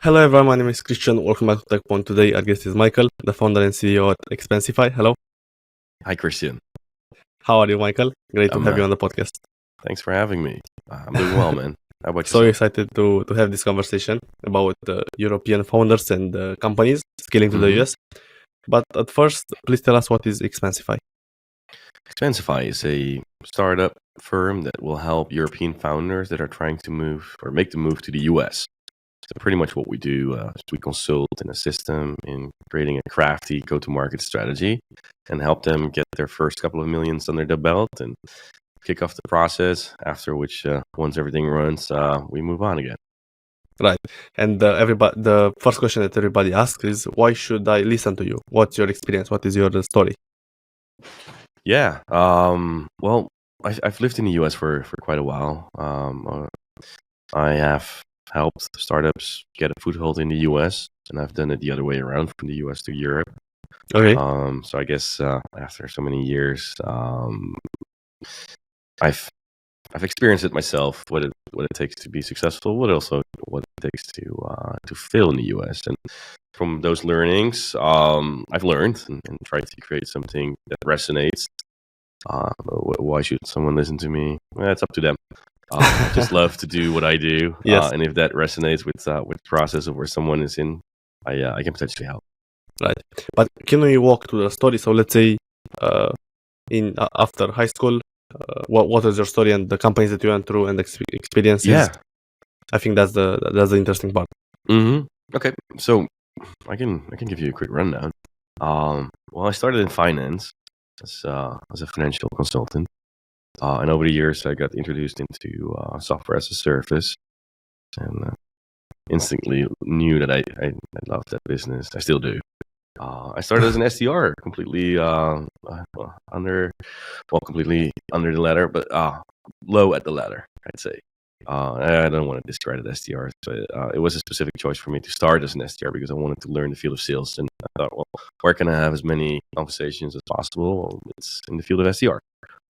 Hello everyone, my name is Christian. Welcome back to Tekpon. Today our guest is Michael, the founder and CEO at Expansify. Hello. Hi, Christian. How are you, Michael? Great to have you on the podcast. Thanks for having me. I'm doing well, man. How about So yourself? excited to have this conversation about European founders and companies scaling to the US. But at first, please tell us what is Expansify. Expansify is a startup firm that will help European founders that are trying to move or make the move to the US. So pretty much what we do is we consult in a system in creating a crafty go-to-market strategy and help them get their first couple of millions under their belt and kick off the process, after which once everything runs, we move on again. Right. And the first question that everybody asks is, why should I listen to you? What's your experience? What is your story? Yeah. Well, I've lived in the US for quite a while. I have helped startups get a foothold in the US, and I've done it the other way around, from the US to Europe. Okay. So I guess after so many years, I've experienced it myself, what it takes to be successful, what it takes to fail in the US. And from those learnings, I've learned and tried to create something that resonates. Why should someone listen to me? Well, it's up to them. I just love to do what I do. Yes. And if that resonates with the process of where someone is in, I can potentially help. Right. But can we walk through the story? So let's say after high school, what is your story and the companies that you went through and experiences? Yeah. I think that's the interesting part. Okay. So I can give you a quick rundown. Well, I started in finance as a financial consultant. And over the years, I got introduced into software as a service, and instantly knew that I loved that business. I still do. I started as an SDR, completely completely under the ladder, but low at the ladder, I'd say. I don't want to discredit SDRs, but it was a specific choice for me to start as an SDR because I wanted to learn the field of sales, and I thought, well, where can I have as many conversations as possible? Well, it's in the field of SDR.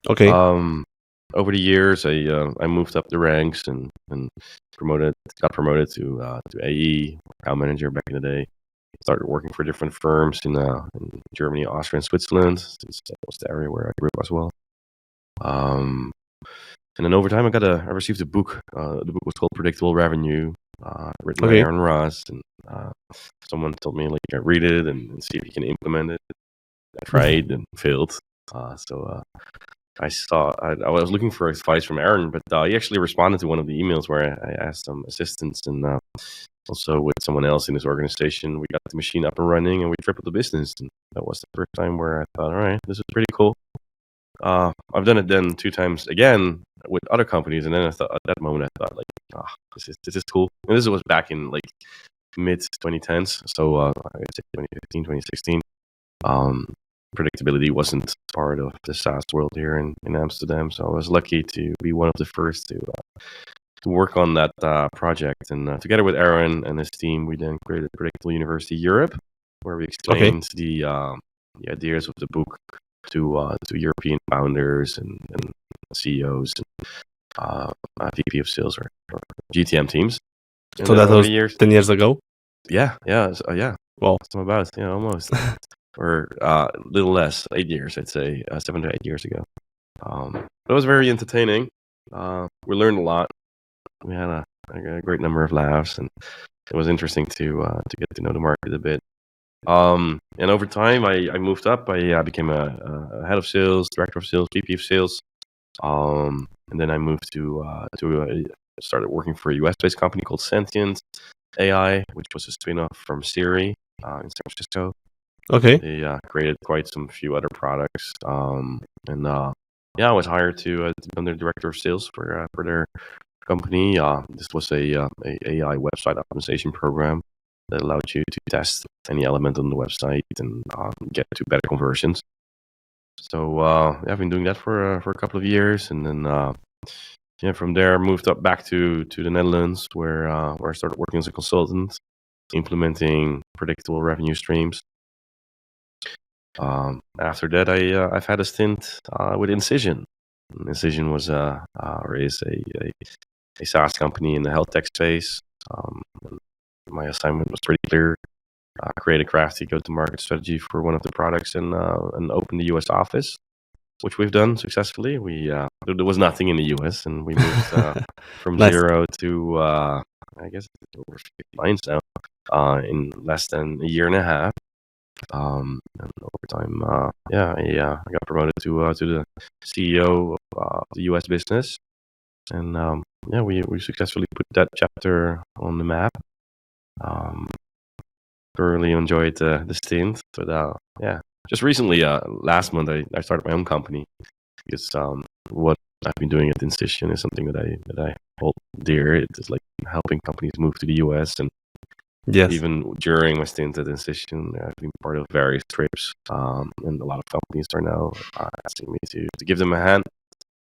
Okay. Over the years, I moved up the ranks and got promoted to AE, account manager back in the day. Started working for different firms in Germany, Austria, and Switzerland, since that was the area where I grew up as well. And then over time, I received a book. The book was called Predictable Revenue, written by Aaron Ross. And someone told me, like, read it and see if you can implement it. I tried and failed. I was looking for advice from Aaron, but he actually responded to one of the emails where I asked some assistance, and also with someone else in his organization, we got the machine up and running, and we tripled the business. And that was the first time where I thought, all right, this is pretty cool. I've done it then 2 times again with other companies, and then at that moment I thought, like, this is cool. And this was back in like mid 2010s, so I guess 2015, 2016. Predictability wasn't part of the SaaS world here in Amsterdam, so I was lucky to be one of the first to work on that project. And together with Aaron and his team, we then created Predictable University Europe, where we explained the ideas of the book to European founders and CEOs and VP of sales or GTM teams. And so that was 10 years ago? Yeah. Wow. Some about, almost. Or a little less, 8 years, I'd say, 7 to 8 years ago. It was very entertaining. We learned a lot. We had a great number of laughs, and it was interesting to get to know the market a bit. And over time, I moved up. I became a head of sales, director of sales, VP of sales. And then I moved to started working for a US-based company called Sentient AI, which was a spin-off from Siri in San Francisco. Okay. They created quite some few other products. I was hired to become their director of sales for their company. This was a AI website optimization program that allowed you to test any element on the website and get to better conversions. So I've been doing that for a couple of years, and then from there moved up back to the Netherlands, where I started working as a consultant, implementing predictable revenue streams. After that, I've had a stint with Incision. Incision was is a SaaS company in the health tech space. my assignment was pretty clear. Create a crafty go-to-market strategy for one of the products and open the US office, which we've done successfully. There was nothing in the US, and we moved from Nice. 0 to I guess it's over 50 lines now in less than a year and a half. And over time, I got promoted to the CEO of the US business, and we successfully put that chapter on the map. Thoroughly enjoyed the stint, but just recently, last month, I started my own company because what I've been doing at Incision is something that I hold dear. It's like helping companies move to the US, and Yes. even during my stint at Incision, I've been part of various trips, and a lot of companies are now asking me to give them a hand,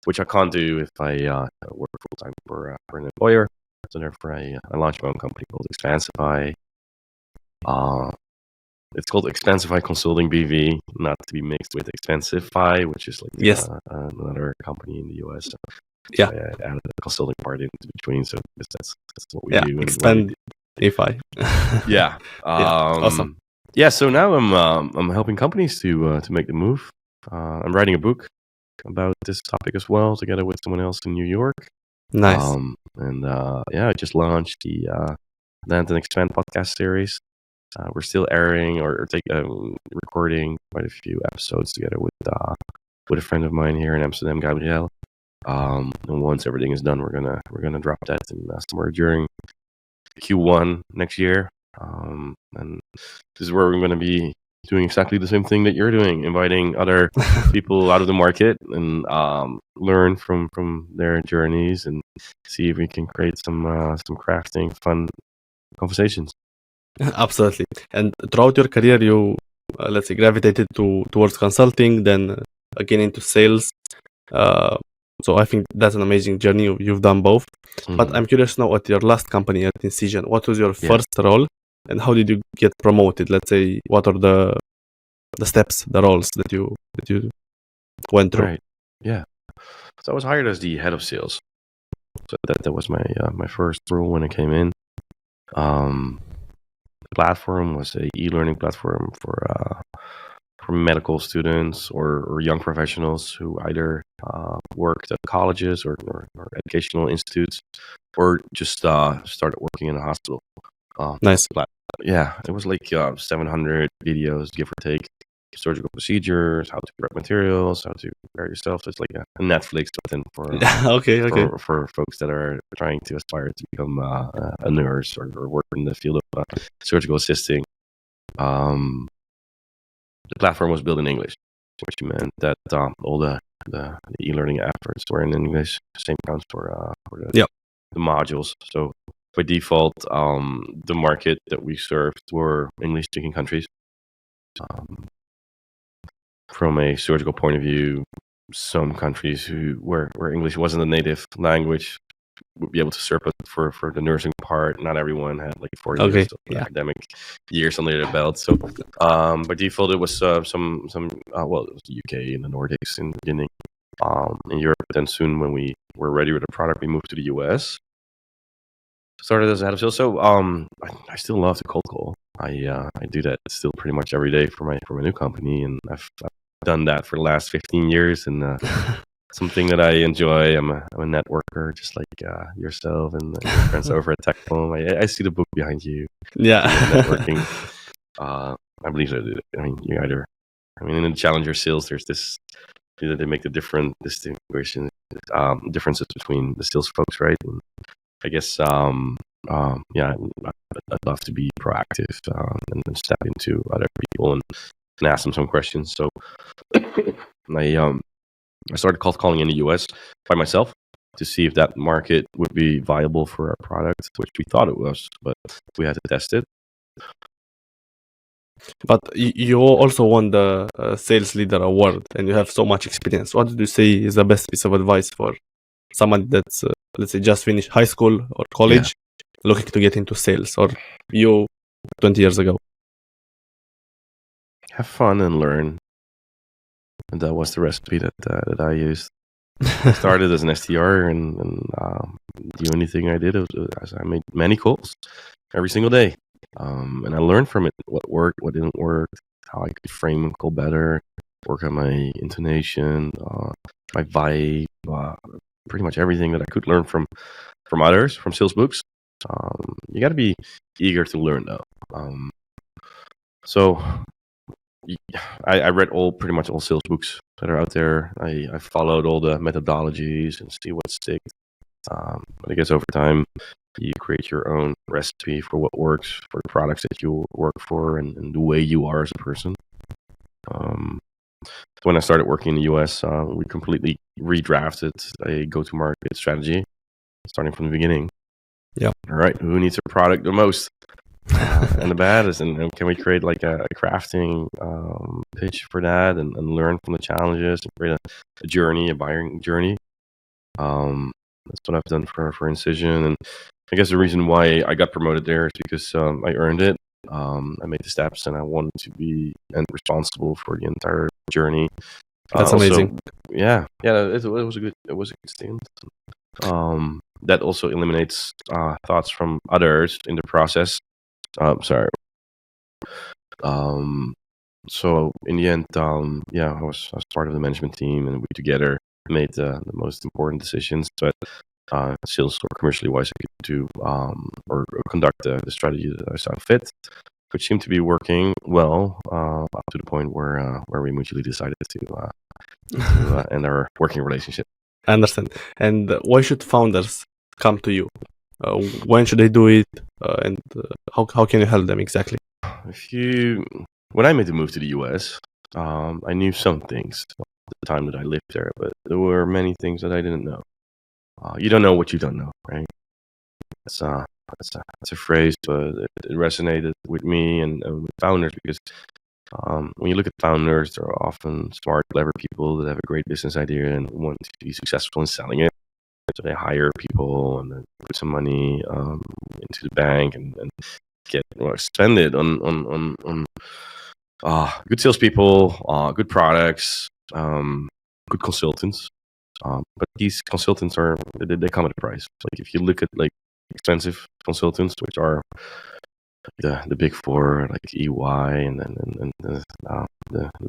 which I can't do if I work full time for an employer. So therefore, I launched my own company called Expansify. It's called Expansify Consulting BV, not to be mixed with Expansify, which is like Yes. another company in the US. So Yeah. I added the consulting part in between, so that's what we Yeah. do. Expandify. Yeah. Awesome. Yeah. So now I'm helping companies to make the move. I'm writing a book about this topic as well, together with someone else in New York. Nice. I just launched the Land and Expand podcast series. We're still airing or recording quite a few episodes together with a friend of mine here in Amsterdam, Gabriel. And once everything is done, we're gonna drop that in somewhere during Q1 next year. And this is where we're gonna be doing exactly the same thing that you're doing, inviting other people out of the market and learn from their journeys and see if we can create some crafting, fun conversations. Absolutely. And throughout your career, you let's say gravitated towards consulting, then again into sales. So I think that's an amazing journey. You've done both. But I'm curious now, at your last company at Incision, what was your first role, and how did you get promoted? Let's say, what are the steps, the roles that you went through? Right. Yeah. So I was hired as the head of sales. So that was my first role when I came in. The platform was a e-learning platform for medical students or young professionals who either worked at colleges or educational institutes, or just started working in a hospital. Nice. Yeah, it was like 700 videos, give or take. Surgical procedures, how to prep materials, how to prepare yourself. So it's like a Netflix within for folks that are trying to aspire to become a nurse or work in the field of surgical assisting. The platform was built in English, which meant that all the e-learning efforts were in English. Same counts for the modules. So by default, the market that we served were English-speaking countries. From a surgical point of view, some countries where English wasn't a native language would be able to serve it for the nursing part. Not everyone had like 4 years of academic years under their belt. So by default, it was it was the UK and the Nordics in the beginning. In Europe, then soon when we were ready with the product, we moved to the US. Started as a head of sales. So I still love to cold call. I do that still pretty much every day for my new company, and I've done that for the last 15 years, and something that I enjoy. I'm a networker, just like yourself and your friends over at Tekpon. I see the book behind you. Yeah, networking. I believe that. I mean, in the challenger sales, there's this. They make the different distinguishing differences between the sales folks, right? And I guess I'd love to be proactive and step into other people and ask them some questions. So I started cold calling in the US by myself to see if that market would be viable for our product, which we thought it was, but we had to test it. But you also won the Sales Leader Award, and you have so much experience. What would you say is the best piece of advice for someone that's, let's say, just finished high school or college, looking to get into sales, or you 20 years ago? Have fun and learn. And that was the recipe that I used. I started as an SDR, and the only thing I did was I made many calls. every single day. And I learned from it what worked, what didn't work, how I could frame a call better, work on my intonation, my vibe, pretty much everything that I could learn from others, from sales books. You got to be eager to learn, though. So I read pretty much all sales books that are out there. I followed all the methodologies and see what sticks. But I guess over time, you create your own recipe for what works for the products that you work for and the way you are as a person. When I started working in the US, we completely redrafted a go-to-market strategy, starting from the beginning. Yeah. All right. Who needs a product the most? And the baddest, and can we create like a crafting pitch for that and learn from the challenges and create a journey, a buying journey. That's what I've done for Incision, and I guess the reason why I got promoted there is because I earned it. I made the steps, and I wanted to be responsible for the entire journey. That's amazing. Yeah, it was a good stint. That also eliminates thoughts from others in the process. Sorry. So in the end, I was part of the management team, and we together made the most important decisions. But sales or commercially wise, I could do or conduct the strategy that I saw fit, which seemed to be working well up to the point where we mutually decided to end our working relationship. I understand. And why should founders come to you? When should they do it? And how can you help them exactly? When I made the move to the US, I knew some things at the time that I lived there, but there were many things that I didn't know. You don't know what you don't know, right? That's a phrase, but it resonated with me and with founders because when you look at founders, they're often smart, clever people that have a great business idea and want to be successful in selling it. So they hire people and then put some money into the bank and spend it on good salespeople, good products, good consultants. But these consultants they come at a price. Like if you look at like expensive consultants, which are the big four, like EY, and then the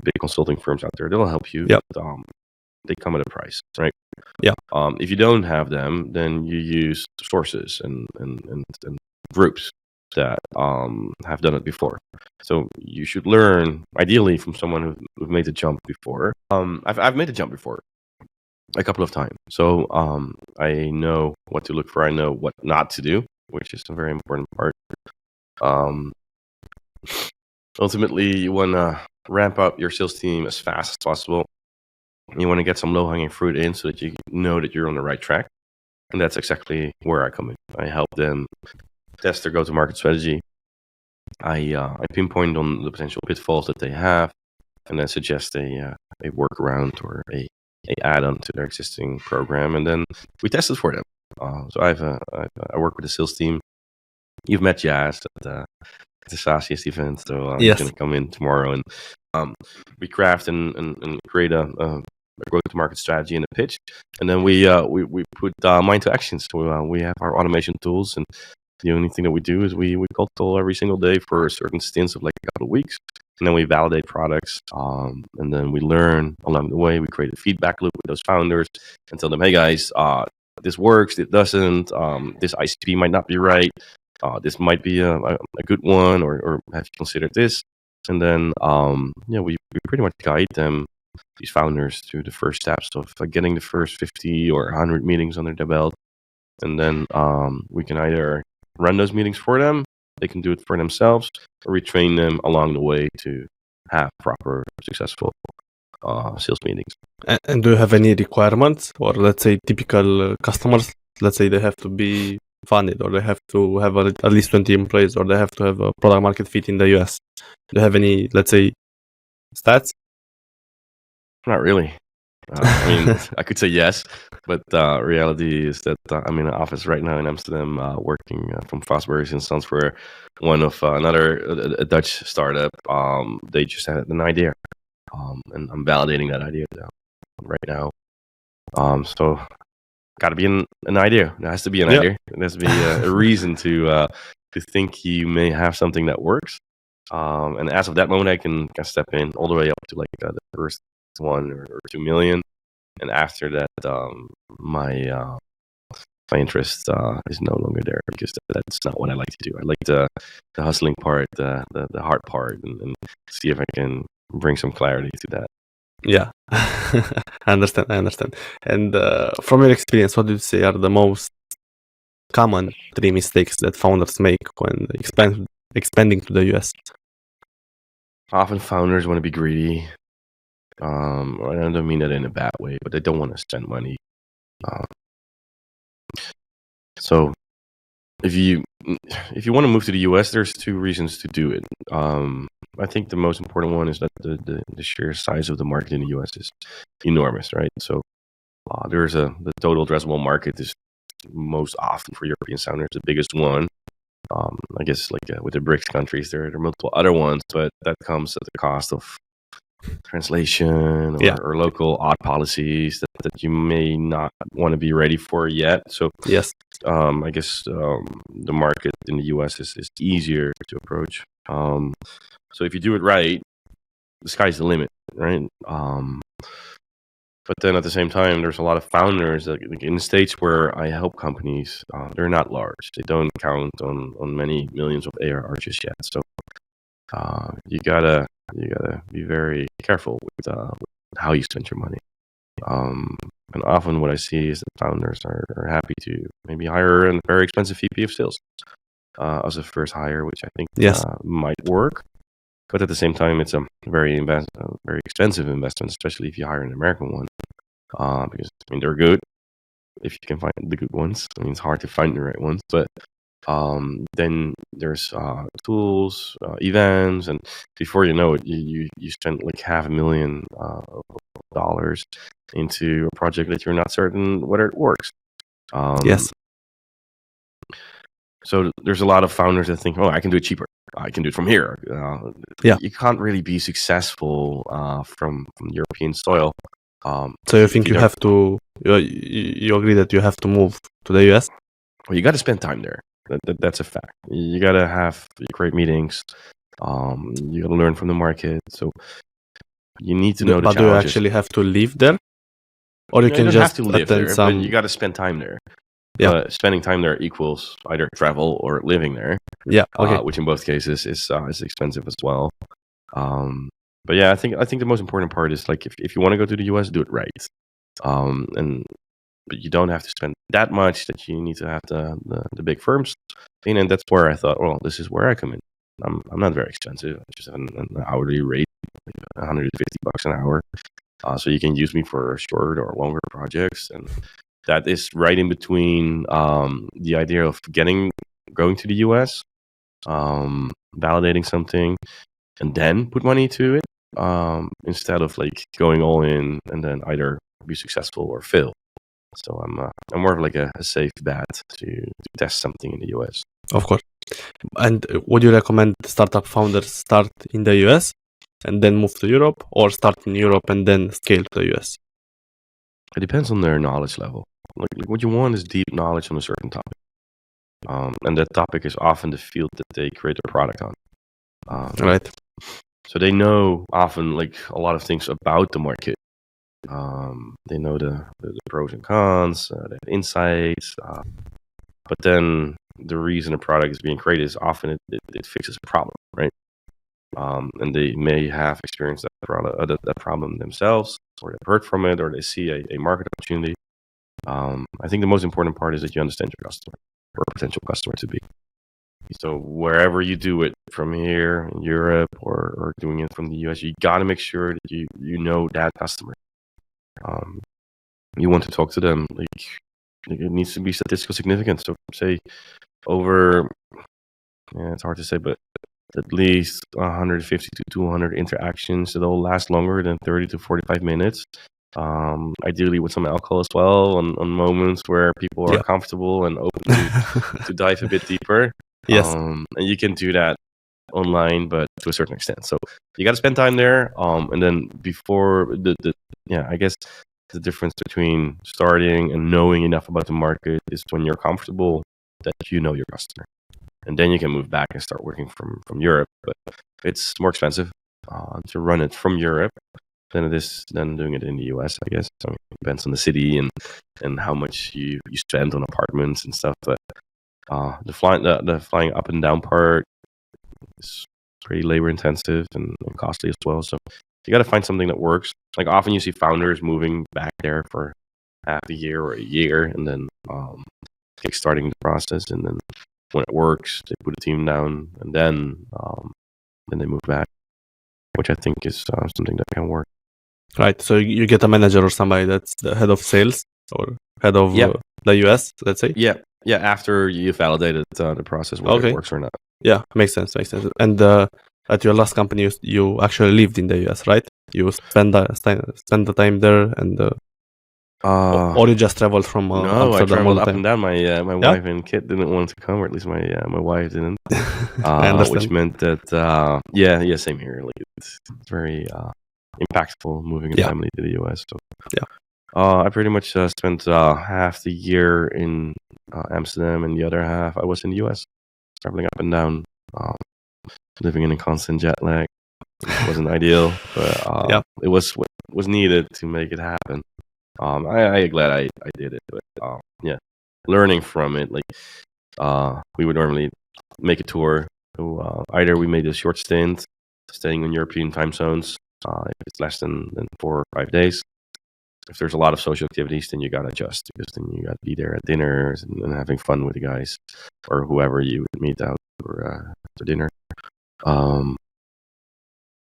big consulting firms out there, they'll help you. Yep. But, they come at a price, right? Yeah. If you don't have them, then you use sources and groups that have done it before. So you should learn, ideally, from someone who's made the jump before. I've made the jump before a couple of times, so I know what to look for. I know what not to do, which is a very important part. Ultimately, you want to ramp up your sales team as fast as possible. You want to get some low-hanging fruit in so that you know that you're on the right track. And that's exactly where I come in. I help them test their go-to-market strategy. I pinpoint on the potential pitfalls that they have and then suggest a workaround or a add-on to their existing program. And then we test it for them. So I work with the sales team. You've met Jazz at the SaaS event. So Yes. He's going to come in tomorrow. And we craft and create a go-to-market strategy and a pitch, and then we put mine to action. So we have our automation tools, and the only thing that we do is we cold call every single day for a certain stints of like a couple of weeks, and then we validate products, and then we learn along the way. We create a feedback loop with those founders and tell them, hey guys, this works, it doesn't, this ICP might not be right, this might be a good one, or have you considered this? And then we pretty much guide them, these founders, through the first steps of getting the first 50 or 100 meetings under their belt. And then we can either run those meetings for them, they can do it for themselves, or we train them along the way to have proper, successful sales meetings. And do you have any requirements, or let's say typical customers? Let's say they have to be funded, or they have to have at least 20 employees, or they have to have a product market fit in the US. Do you have any, let's say, stats? Not really. I mean, I could say yes, but reality is that I'm in an office right now in Amsterdam, working from Fosbury and Sons for one of a Dutch startup. They just had an idea, and I'm validating that idea right now. So, got to be an idea. There has to be an idea. There has to be a reason to to think you may have something that works. And as of that moment, I can step in all the way up to like the first 1 or 2 million, and after that, my interest is no longer there, because that's not what I like to do. I like the hustling part, the hard part, and see if I can bring some clarity to that. Yeah, I understand. And from your experience, what do you say are the most common 3 mistakes that founders make when expanding to the US? Often founders want to be greedy. I don't mean that in a bad way, but they don't want to spend money. So if you want to move to the US, there's 2 reasons to do it. I think the most important one is that the sheer size of the market in the US is enormous, right? So the total addressable market is most often for European founders the biggest one. I guess like with the BRICS countries, there are multiple other ones, but that comes at the cost of translation or local odd policies that you may not want to be ready for yet. So yes, I guess the market in the US is easier to approach. So if you do it right, the sky's the limit, right? But then at the same time, there's a lot of founders like in the States where I help companies. They're not large. They don't count on many millions of ARR just yet. So you gotta be very careful with how you spend your money. And often what I see is that founders are happy to maybe hire a very expensive VP of sales as a first hire, which I think might work. But at the same time, it's a very expensive investment, especially if you hire an American one, because I mean they're good if you can find the good ones. I mean it's hard to find the right ones, but then there's tools, events, and before you know it, you spend like $500,000 into a project that you're not certain whether it works. yes. So there's a lot of founders that think, oh, I can do it cheaper. I can do it from here. You can't really be successful from European soil. So you think you have to? You agree that you have to move to the US? Well, you got to spend time there. That's a fact. You got to have great meetings. You got to learn from the market. So you need to know the challenges. But do you actually have to live there, or you can don't just have to live attend there, some? but you got to spend time there. Yeah. Spending time there equals either travel or living there. Yeah. Okay. Which in both cases is expensive as well. But yeah, I think the most important part is like if you want to go to the US, do it right. But you don't have to spend that much that you need to have the big firms. And that's where I thought, well, this is where I come in. I'm not very expensive. I just have an hourly rate, like $150 an hour. So you can use me for short or longer projects, and that is right in between the idea of going to the US, validating something, and then put money to it, instead of like going all in and then either be successful or fail. So I'm more of like a safe bet to test something in the US. Of course. And would you recommend startup founders start in the US and then move to Europe, or start in Europe and then scale to the US? It depends on their knowledge level. Like what you want is deep knowledge on a certain topic, and that topic is often the field that they create their product on. Right. So they know often like a lot of things about the market. They know the pros and cons, the insights, but then the reason a product is being created is often it fixes a problem, right? And they may have experienced that problem themselves, or they've heard from it, or they see a market opportunity. I think the most important part is that you understand your customer, or potential customer to be. So wherever you do it, from here in Europe or doing it from the US, you got to make sure that you know that customer. You want to talk to them, like it needs to be statistical significance. So say over, it's hard to say, but at least 150 to 200 interactions that all last longer than 30 to 45 minutes. Ideally with some alcohol as well, on moments where people are comfortable and open to dive a bit deeper. Yes. And you can do that online, but to a certain extent. So you got to spend time there. And then before I guess the difference between starting and knowing enough about the market is when you're comfortable that you know your customer. and then you can move back and start working from Europe. But it's more expensive to run it from Europe than it is than doing it in the US, I guess. So it depends on the city and how much you spend on apartments and stuff. But the flying up and down part is pretty labor intensive and costly as well. So you got to find something that works. Like often you see founders moving back there for half a year or a year, and then kickstarting the process, and then when it works, they put a team down, and then they move back, which I think is something that can work. Right. So you get a manager or somebody that's the head of sales or head of the US, let's say. Yeah. After you validated the process, whether it works or not. Yeah, makes sense. And at your last company, you actually lived in the US, right? You spend the time there, and or you just traveled from no, Amsterdam? I traveled up and down. My wife and kid didn't want to come, or at least my wife didn't. I understand. Which meant that same here. Like it's very impactful moving a family to the US. So I pretty much spent half the year in Amsterdam, and the other half I was in the US, traveling up and down, living in a constant jet lag. It wasn't ideal, but it was what was needed to make it happen. I'm glad I did it, but learning from it. Like we would normally make a tour. So, either we made a short stint, staying in European time zones. If it's less than 4 or 5 days. If there's a lot of social activities, then you gotta adjust, because then you gotta be there at dinners and having fun with the guys or whoever you would meet out for dinner. And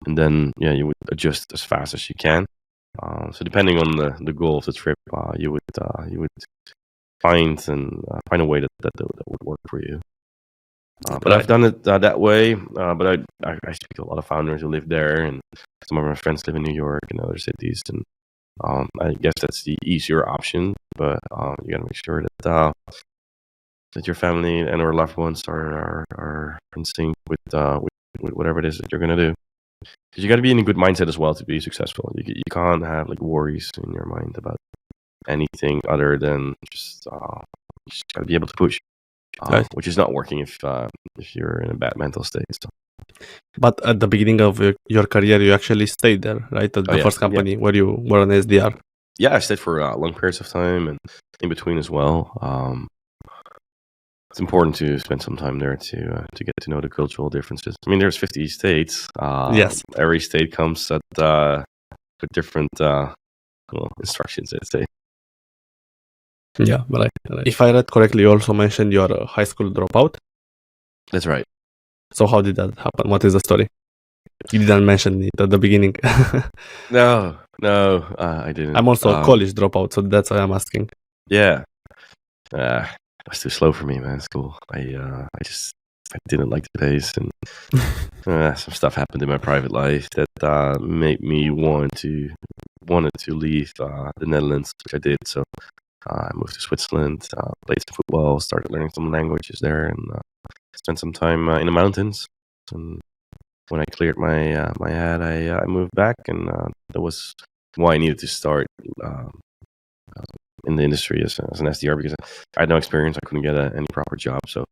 then you would adjust as fast as you can. So depending on the goal of the trip, you would find a way that would work for you. But I've done it that way. But I speak to a lot of founders who live there, and some of my friends live in New York and other cities. And I guess that's the easier option. But you got to make sure that your family and or loved ones are in sync with whatever it is that you're gonna do. Because you got to be in a good mindset as well to be successful. You can't have like worries in your mind about anything other than just got to be able to push. Which is not working if you're in a bad mental state. So. But at the beginning of your career, you actually stayed there, right? At the first company where you were an SDR. Yeah, I stayed for long periods of time, and in between as well. It's important to spend some time there to get to know the cultural differences. I mean, there's 50 states. Yes. Every state comes with different instructions, I'd say. Yeah, but if I read correctly, you also mentioned you're a high school dropout. That's right. So how did that happen? What is the story? You didn't mention it at the beginning. No, I didn't. I'm also a college dropout, so that's why I'm asking. Yeah. That's too slow for me, man. School. I didn't like the pace, and some stuff happened in my private life that made me wanted to leave the Netherlands, which I did. So I moved to Switzerland, played some football, started learning some languages there, and spent some time in the mountains. And when I cleared my head, I moved back, and that was why I needed to start in the industry as an SDR, because I had no experience. I couldn't get any proper job, so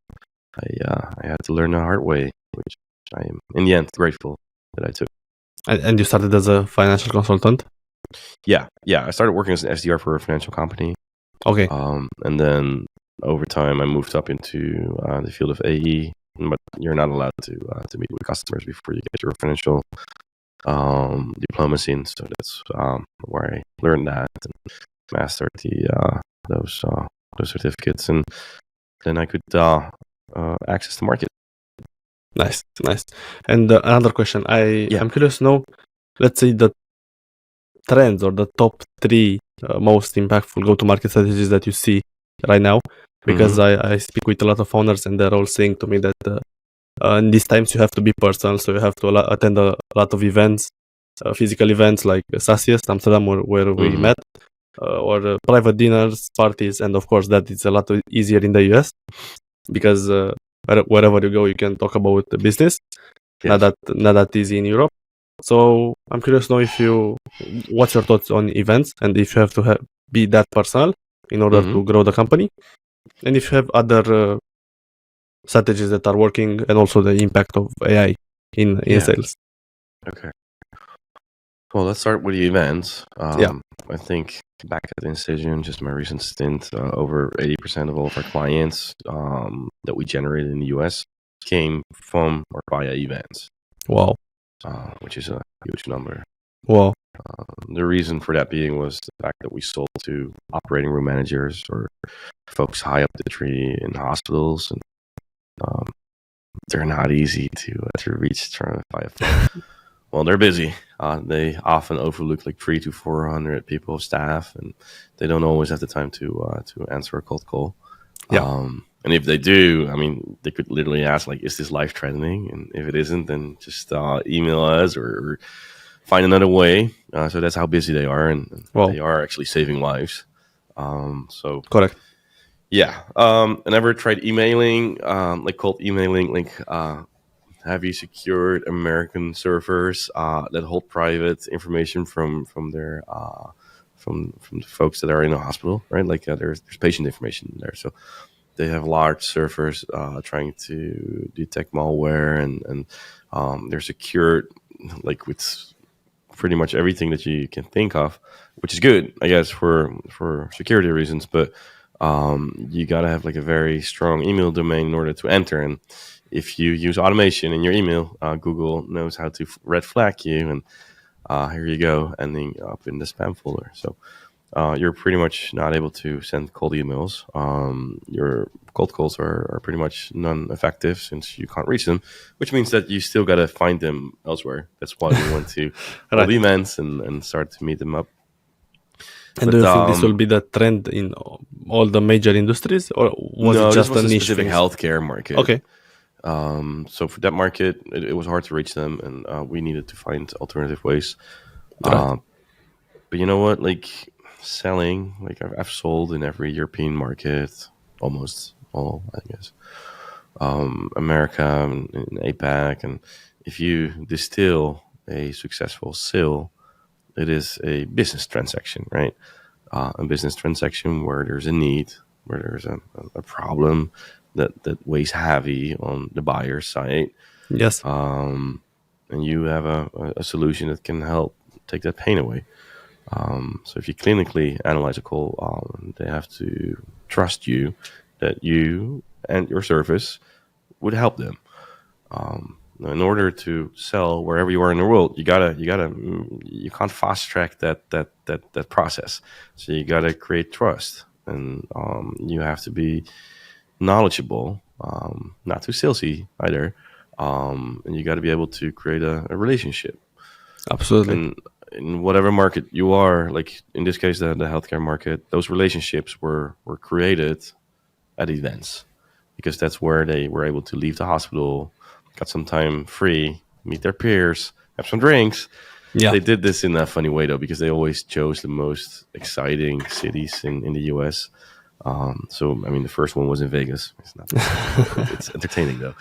I had to learn the hard way, which I am in the end grateful that I took. And you started as a financial consultant? Yeah. I started working as an SDR for a financial company. Okay. And then over time, I moved up into the field of AE, but you're not allowed to meet with customers before you get your financial diplomacy, and so that's where I learned that and mastered those certificates, and then I could access the market. Nice. And another question, I'm curious to know, let's say the trends or the top 3 most impactful go-to-market strategies that you see right now, because I speak with a lot of founders, and they're all saying to me that in these times you have to be personal, so you have to attend a lot of events, physical events like SaaS Amsterdam, where we met, or private dinners, parties, and of course that is a lot easier in the US, because wherever you go you can talk about the business. Yes. Not that easy in Europe. So I'm curious to know what's your thoughts on events, and if you have to be that personal in order to grow the company, and if you have other strategies that are working, and also the impact of AI in sales. Okay. Well, let's start with the events. Yeah. I think back at the Incision, just my recent stint, over 80% of all of our clients that we generated in the US came from or via events. Wow. Which is a huge number. Wow. The reason for that being was the fact that we sold to operating room managers or folks high up the tree in hospitals, and they're not easy to reach trying to buy a phone. Well, they're busy. They often overlook like 300 to 400 people of staff, and they don't always have the time to answer a cold call. Yeah. And if they do, I mean, they could literally ask like, "Is this life threatening?" And if it isn't, then just email us or find another way. So that's how busy they are, and they are actually saving lives. So correct. Yeah. I never tried emailing, like cold emailing, like have you secured American servers that hold private information from their from the folks that are in the hospital, right? Like there's patient information there, so they have large servers trying to detect malware, and they're secured like with pretty much everything that you can think of, which is good, I guess, for security reasons. But you got to have like a very strong email domain in order to enter. And if you use automation in your email, Google knows how to red flag you, and here you go, ending up in the spam folder. So you're pretty much not able to send cold emails. Your cold calls are pretty much non-effective since you can't reach them, which means that you still got to find them elsewhere. That's why we went to all the events and start to meet them up. And do you think this will be the trend in all the major industries, or was it just a niche specific healthcare market? Okay. So for that market, it was hard to reach them, and we needed to find alternative ways. Right. But you know what? Like selling, like I've sold in every European market, almost all, I guess. America and APAC, and if you distill a successful sale, it is a business transaction, right? A business transaction where there's a need, where there's a problem that weighs heavy on the buyer's side. Yes. And you have a solution that can help take that pain away. So if you clinically analyze a call, they have to trust you that you and your service would help them. In order to sell wherever you are in the world, you can't fast track that process. So you gotta create trust, and you have to be knowledgeable, not too salesy either, and you got to be able to create a relationship. Absolutely. And in whatever market you are, like in this case, the healthcare market, those relationships were created at events, because that's where they were able to leave the hospital, got some time free, meet their peers, have some drinks. Yeah. They did this in a funny way though, because they always chose the most exciting cities in the US. So I mean, the first one was in Vegas. It's not it's entertaining though,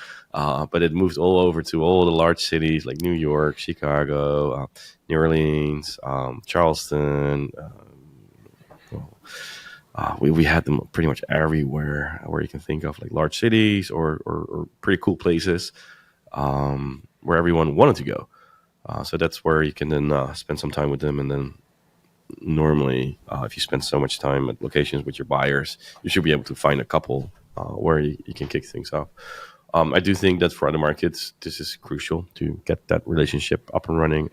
but it moved all over to all the large cities like New York, Chicago, New Orleans, Charleston. We had them pretty much everywhere where you can think of, like large cities or pretty cool places where everyone wanted to go. So that's where you can then spend some time with them. And then normally, if you spend so much time at locations with your buyers, you should be able to find a couple where you can kick things off. I do think that for other markets, this is crucial to get that relationship up and running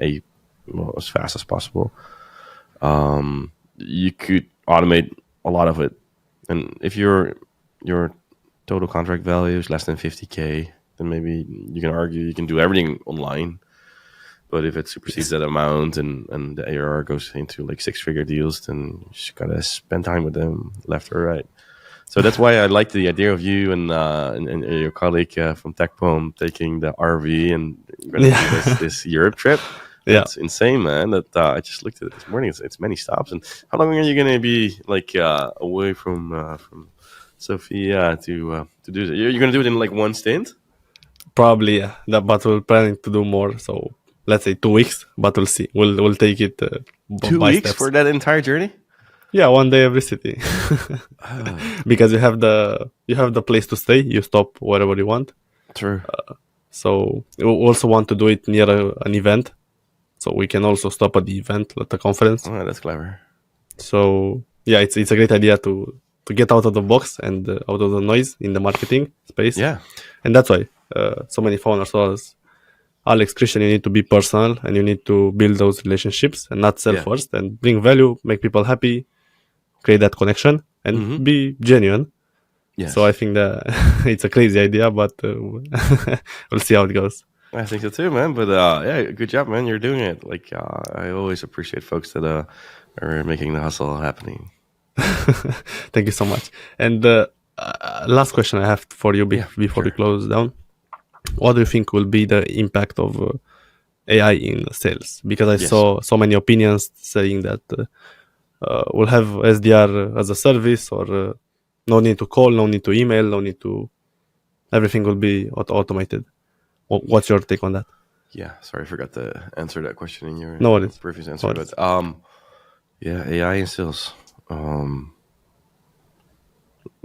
as fast as possible. You could automate a lot of it, and if your total contract value is less than 50K, then maybe you can argue you can do everything online. But if it supersedes that amount and the ARR goes into like 6-figure deals, then you just gotta spend time with them left or right. So that's why I like the idea of you and your colleague from Tekpon taking the RV and going to do this Europe trip. That's insane, man. That I just looked at it this morning. It's many stops. And how long are you going to be like away from Sofia to do that? You're going to do it in like one stint? Probably, yeah. But we're planning to do more. So let's say 2 weeks, but we'll see. We'll take it 2 weeks steps. for that entire journey? Yeah, one day every city. Because you have the place to stay. You stop wherever you want. True. So we also want to do it near an event. So we can also stop at the event, at the conference. Oh, that's clever. So yeah, it's a great idea to get out of the box and out of the noise in the marketing space. Yeah. And that's why so many founders told us, Alex, Christian, you need to be personal and you need to build those relationships and not sell Yeah. first and bring value, make people happy, create that connection and Mm-hmm. be genuine. Yes. So I think that it's a crazy idea, but we'll see how it goes. I think so too, man. But yeah, good job, man. You're doing it. Like I always appreciate folks that are making the hustle happening. Thank you so much. And last question I have for you before we close down. What do you think will be the impact of AI in sales? Because I saw so many opinions saying that we'll have SDR as a service, or no need to call, no need to email, no need to. Everything will be automated. What's your take on that? Yeah, sorry, I forgot to answer that question in your previous answer. No but yeah, AI in sales.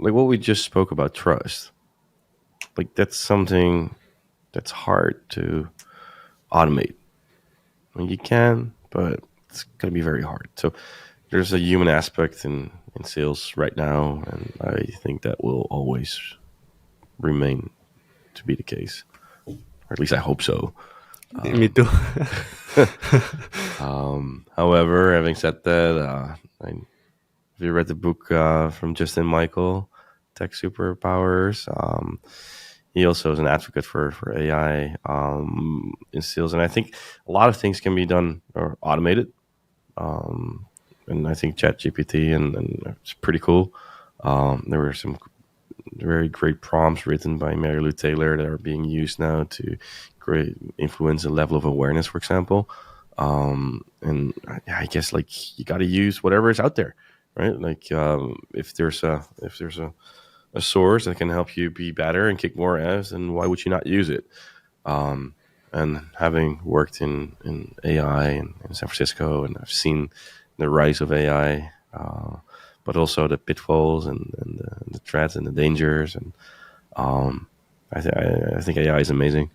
Like what we just spoke about, trust. Like that's something that's hard to automate. I mean, you can, but it's going to be very hard. So there's a human aspect in sales right now, and I think that will always remain to be the case. Or at least I hope so. Me too. However, having said that, have you read the book from Justin Michael, Tech Superpowers? He also is an advocate for AI in sales, and I think a lot of things can be done or automated. And I think ChatGPT and it's pretty cool. There were some very great prompts written by Mary Lou Taylor that are being used now to influence the level of awareness, for example. And I guess like you got to use whatever is out there, right? Like if there's a source that can help you be better and kick more ass, then why would you not use it? And having worked in AI in San Francisco, and I've seen the rise of AI, but also the pitfalls and the threats and the dangers. And I think AI is amazing.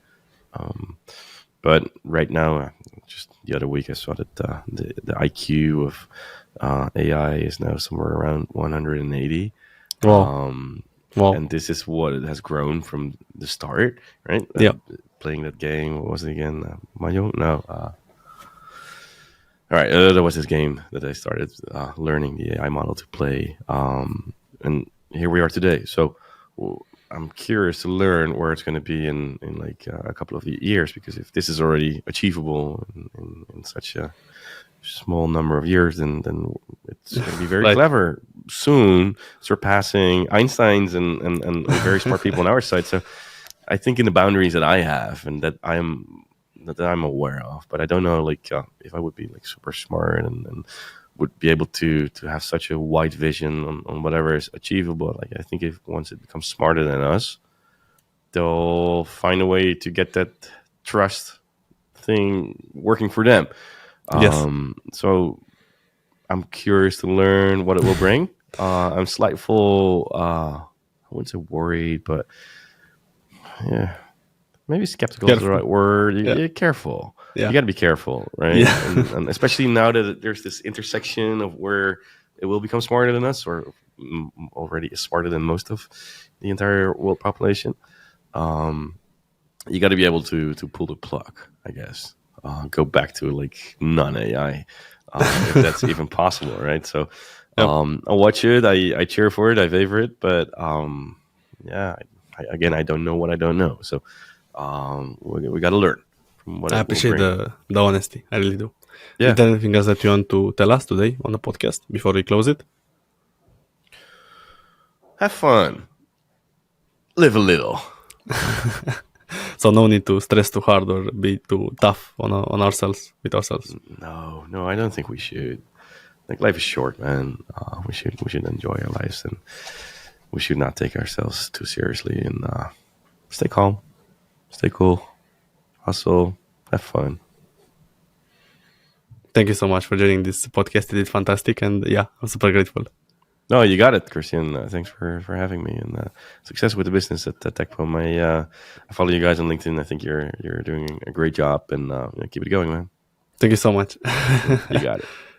But right now, just the other week, I saw that the IQ of AI is now somewhere around 180. Wow. And this is what it has grown from the start, right? Yeah. Playing that game, what was it again? Mahjong? No. All right, there was this game that I started learning the AI model to play, and here we are today. So I'm curious to learn where it's going to be in like a couple of years, because if this is already achievable in such a small number of years, then it's going to be very clever soon, surpassing Einstein's and very smart people on our side. So I think in the boundaries that I have and that I'm aware of, but I don't know like if I would be like super smart and would be able to have such a wide vision on whatever is achievable. Like I think if once it becomes smarter than us, they'll find a way to get that trust thing working for them. Yes. So I'm curious to learn what it will bring. I'm slightly, I wouldn't say worried, but yeah, maybe skeptical is the right word. You're careful. Yeah. You got to be careful, right? Yeah. And especially now that there's this intersection of where it will become smarter than us, or already is smarter than most of the entire world population. You got to be able to pull the plug, I guess. Go back to like non-AI, if that's even possible, right? So I'll watch it. I cheer for it. I favor it. But yeah, I don't know what I don't know. So we got to learn from what I appreciate the honesty. I really do. Yeah. Is there anything else that you want to tell us today on the podcast before we close it? Have fun. Live a little. So no need to stress too hard or be too tough on ourselves, with ourselves. No, I don't think we should. Like life is short, man. We should enjoy our lives, and we should not take ourselves too seriously. And stay calm, stay cool, hustle, have fun. Thank you so much for joining this podcast. You did fantastic, and yeah, I'm super grateful. No, you got it, Christian. Thanks for having me, and success with the business at Tekpon. I follow you guys on LinkedIn. I think you're doing a great job, and keep it going, man. Thank you so much. You got it.